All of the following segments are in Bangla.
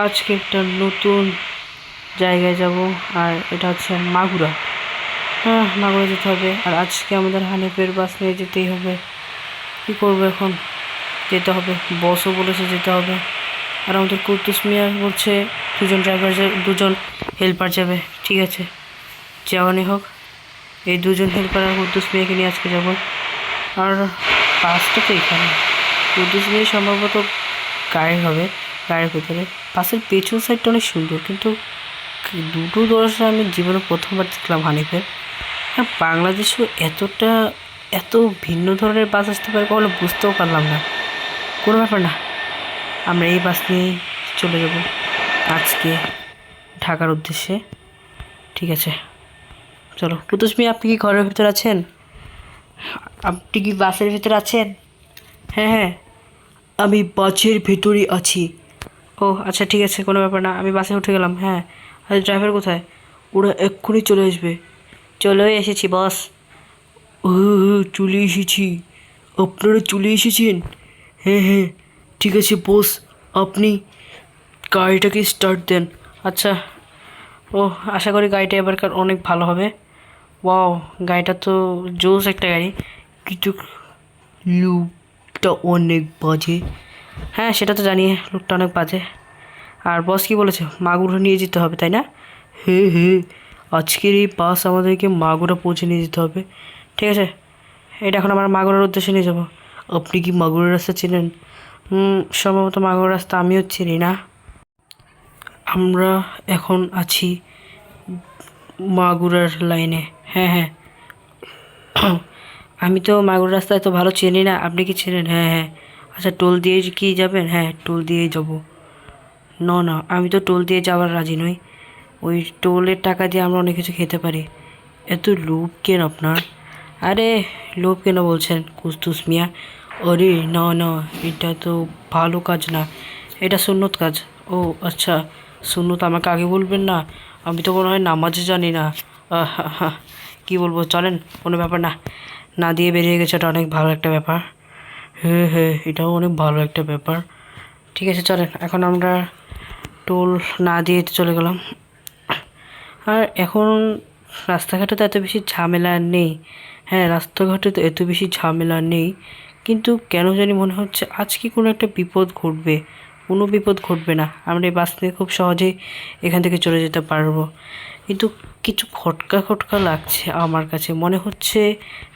আজকে একটা নতুন জায়গায় যাব। আর এটা হচ্ছে মাগুরা। হ্যাঁ, মাগুরা যেতে হবে। আর আজকে আমাদের হানিফের বাস নিয়ে যেতেই হবে। কী করবো এখন? যেতে হবে, বসও বলেছে যেতে হবে। আর আমাদের কুদ্দুস মিয়া বলছে দুজন ড্রাইভার যাবে, দুজন হেল্পার যাবে। ঠিক আছে, যেমনই হোক, এই দুজন হেল্পার আর কুদ্দুস মিয়াকে নিয়ে আজকে যাব। আর বাসটা তো এখানে, কুদ্দুস মিয়া সম্ভবত গাড়ি হবে, গাড়ির ভিতরে। বাসের পেছন সাইডটা অনেক সুন্দর, কিন্তু দুটো দরজা আমি জীবনে প্রথমবার দেখলাম হানিফের। হ্যাঁ, বাংলাদেশেও এত ভিন্ন ধরনের বাস আসতে পারে কখনো বুঝতেও পারলাম না। কোনো ব্যাপার না, আমরা এই বাস নিয়েই চলে যাব আজকে ঢাকার উদ্দেশ্যে। ঠিক আছে, চলো। কুতুস মিয়া, আপনি কি ঘরের ভিতরে আছেন? আপনি কি বাসের ভিতরে আছেন? হ্যাঁ হ্যাঁ, আমি বাসের ভেতরে আছি। ও আচ্ছা, ঠিক আছে, কোনো ব্যাপার না, আমি বাসে উঠে গেলাম। হ্যাঁ, আর ড্রাইভার কোথায়? ওরা এক্ষুনি চলে আসবে। চলে এসেছি বস। ও, চলে এসেছি। আপনারা চলে এসেছেন? হ্যাঁ হ্যাঁ, ঠিক আছে বস, আপনি গাড়িটাকে স্টার্ট দেন। আচ্ছা। ও, আশা করি গাড়িটা এবারকার অনেক ভালো হবে। ওয়াও, গাড়িটা তো জোস একটা গাড়ি, কিন্তু লুকটা অনেক বাজে। হ্যাঁ, সেটা তো জানি, লুকটা অনেক বাজে। আর বস কি বলেছে? মাগুরা নিয়ে যেতে হবে, তাই না? হ্যাঁ হ্যাঁ, আজকের এই বাস আমাদেরকে মাগুরা পৌঁছে নিয়ে যেতে হবে। ঠিক আছে, এটা এখন আমরা মাগুরার উদ্দেশ্যে নিয়ে যাবো। আপনি কি মাগুরার রাস্তা চেনেন? সম্ভবত মাগুরার রাস্তা আমিও চিনি না। আমরা এখন আছি মাগুরার লাইনে। হ্যাঁ হ্যাঁ, আমি তো মাগুরা রাস্তা এত ভালো চিনি না, আপনি কি চেনেন? হ্যাঁ হ্যাঁ। আচ্ছা, টোল দিয়ে কি যাবেন? হ্যাঁ, টোল দিয়েই যাব। না না, আমি তো টোল দিয়ে যাওয়ার রাজি নই। ওই টোলের টাকা দিয়ে আমরা অনেক কিছু খেতে পারি। এত লোভ কেন আপনার? আরে, লোভ কেন বলছেন কুদ্দুস মিয়া? আরে না না, এটা তো ভালো কাজ না, এটা সুন্নত কাজ। ও আচ্ছা, সুন্নত আমাকে আগে বলবেন না? আমি তো মনে হয় নামাজে জানি না। কী বলবো, চলেন, কোনো ব্যাপার না। না দিয়ে বেরিয়ে গেছে, এটা অনেক ভালো একটা ব্যাপার। হ্যাঁ হ্যাঁ, এটাও অনেক ভালো একটা ব্যাপার। ঠিক আছে, চলেন, এখন আমরা টোল না দিয়ে চলে গেলাম। আর এখন রাস্তাঘাটে তো এত বেশি ঝামেলা নেই। হ্যাঁ, রাস্তাঘাটে তো এত বেশি ঝামেলা নেই, কিন্তু কেন জানি মনে হচ্ছে আজকে কোনো একটা বিপদ ঘটবে। কোনো বিপদ ঘটবে না, আমরা এই বাস নিয়ে খুব সহজেই এখান থেকে চলে যেতে পারবো। কিন্তু কিছু খটকা খটকা লাগছে আমার কাছে, মনে হচ্ছে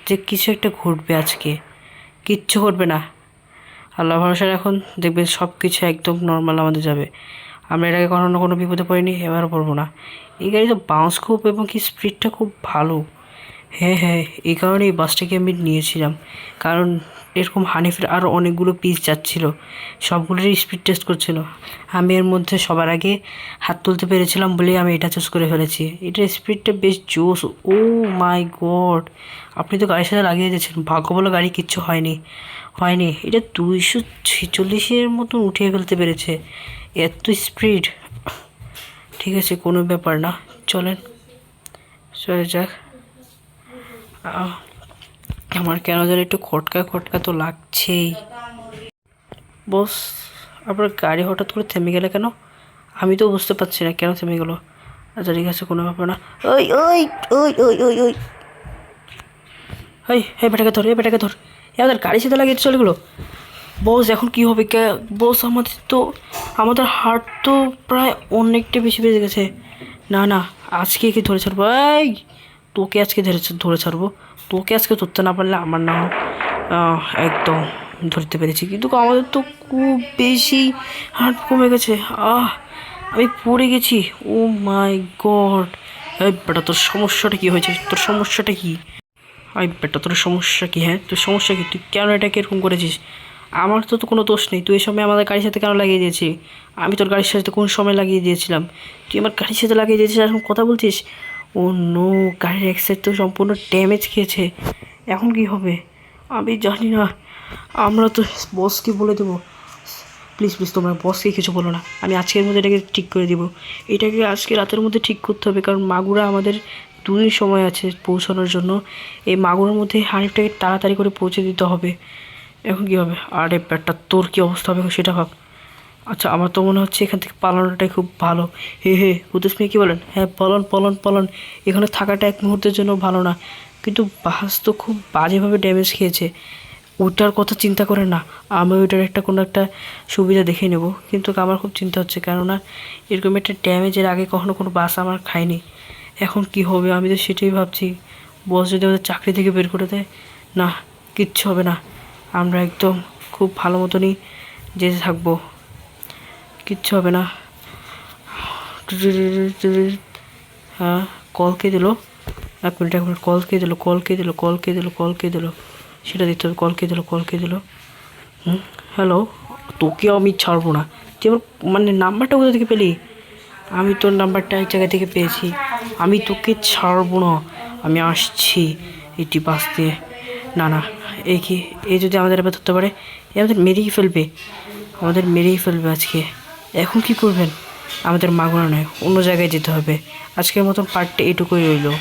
যে কিছু একটা ঘটবে আজকে। কিচ্ছু ঘটবে না, আল্লাহ ভরসা রাখুন, দেখবেন সব কিছু একদম নর্মাল আমাদের যাবে। আমরা এর আগে কখনো কোনো বিপদে পড়িনি, এবারও পড়বো না। এই গাড়িতে বাউন্স খুব এবং কি স্পিডটা খুব ভালো। হ্যাঁ হ্যাঁ, এই কারণে এই বাসটাকে আমি নিয়েছিলাম, কারণ এরকম হানিফের আরও অনেকগুলো পিস যাচ্ছিল, সবগুলোরই স্পিড টেস্ট করছিল। আমি এর মধ্যে সবার আগে হাত তুলতে পেরেছিলাম বলেই আমি এটা চুজ করে ফেলেছি। এটার স্পিডটা বেশ জোস। ও মাই গড, আপনি তো গাড়ির সাথে লাগিয়ে দিয়েছেন, ভাগ্য বলো গাড়ি কিচ্ছু হয়নি। হয়নি, এটা 246-এর মতন উঠিয়ে ফেলতে পেরেছে, এত স্পিড। ঠিক আছে, কোনো ব্যাপার না, চলেন চলে যাক। আহ, আমার কেন যেন একটু খটকা খটকা তো লাগছেই। বস, আপনার গাড়ি হঠাৎ করে থেমে গেলে কেন? আমি তো বুঝতে পারছি না কেন থেমে গেলো। আচ্ছা ঠিক আছে, কোনো ব্যাপার না। ওই ওই ওই ওই ওই ওই ওই এই বেটাকে ধর, এই বেটাকে ধর, আমাদের গাড়ির সাথে লাগিয়ে চলে গেলো। বস, এখন কি হবে? বস, আমাদের হার্ট তো প্রায় অনেকটা বেশি বেজে গেছে। না না, আজকে কি ধরে ছাড়বো? এই, তোকে আজকে ধরে ছাড়বো। তোকে আজকে ধরতে না পারলে আমার নাম একদম ধরতে পেরেছি, কিন্তু আমাদের তো খুব বেশি হার্ট কমে গেছে। আমি পড়ে গেছি। ও মাই গড। এই বেটা, তোর সমস্যাটা কি হয়েছে? তোর সমস্যাটা কি? আই বেটা, তোর সমস্যা কি? হ্যাঁ, তোর সমস্যা কি? তুই কেন এটাকে এরকম করেছিস? আমার তো কোনো দোষ নেই, তুই এই সময় আমাদের গাড়ির সাথে কেন লাগিয়ে দিয়েছিস? আমি তোর গাড়ির সাথে কোন সময় লাগিয়ে দিয়েছিলাম? তুই আমার গাড়ির সাথে লাগিয়ে দিয়েছিস, এখন কথা বলছিস? ও নো, গাড়ির এক সাইড তো সম্পূর্ণ ড্যামেজ খেয়েছে। এখন কি হবে আমি জানি না। আমরা তো বসকে বলে দেবো। প্লিজ প্লিজ, তোমরা বসকে কিছু বলো না, আমি আজকের মধ্যে এটাকে ঠিক করে দিব। এটাকে আজকে রাতের মধ্যে ঠিক করতে হবে, কারণ মাগুরা আমাদের 2 দিন সময় আছে পৌঁছানোর জন্য। এই মাগুরার মধ্যে হানিফটাকে তাড়াতাড়ি করে পৌঁছে দিতে হবে। এখন কী হবে? আরে ব্যাটা, তোর কী অবস্থা হবে সেটা ভাব। আচ্ছা, আমার তো মনে হচ্ছে এখান থেকে পালানোটাই খুব ভালো। হে হে, কুদ্দুস মিয়া কী বলেন? হ্যাঁ, পলন পলন পলন। এখানে থাকাটা এক মুহূর্তের জন্য ভালো না, কিন্তু বাস তো খুব বাজেভাবে ড্যামেজ খেয়েছে। ওইটার কথা চিন্তা করে না, আমি ওইটার একটা কোনো একটা সুবিধা দেখে নেব। কিন্তু আমার খুব চিন্তা হচ্ছে, কেননা এরকম একটা ড্যামেজের আগে কখনো কোনো বাস আমার খায়নি। এখন কি হবে আমি তো সেটাই ভাবছি। বস যদি আমাদের চাকরি থেকে বের করে দেয়, না, কিচ্ছু হবে না। আমরা একদম খুব ভালো মতনই যেতে থাকবো, কিচ্ছু হবে না। হ্যাঁ, কল কে দিল? এক মিনিট এক মিনিট, কল কে দিল? কল কে দিল? কল কে দিল? কল কে দিল? সেটা দিতে হবে। কল কে দিল? কল কে দিল? হ্যালো, তোকে আমি ছাড়বো না। তুই আমার মানে নাম্বারটা কোথা থেকে পেলি? আমি তোর নাম্বারটা এক জায়গা থেকে পেয়েছি। আমি তোকে ছাড়বো না, আমি আসছি এটি বাস দিয়ে। না না, এই কি, এই যদি আমাদের এবার ধরতে পারে, এ আমাদের মেরেই ফেলবে, আমাদের মেরেই ফেলবে আজকে। এখন কি করবেন? আমাদের মাগনা নয়, অন্য জায়গায় যেতে হবে। আজকের মতন পার্টটা এটুকুই রইলো।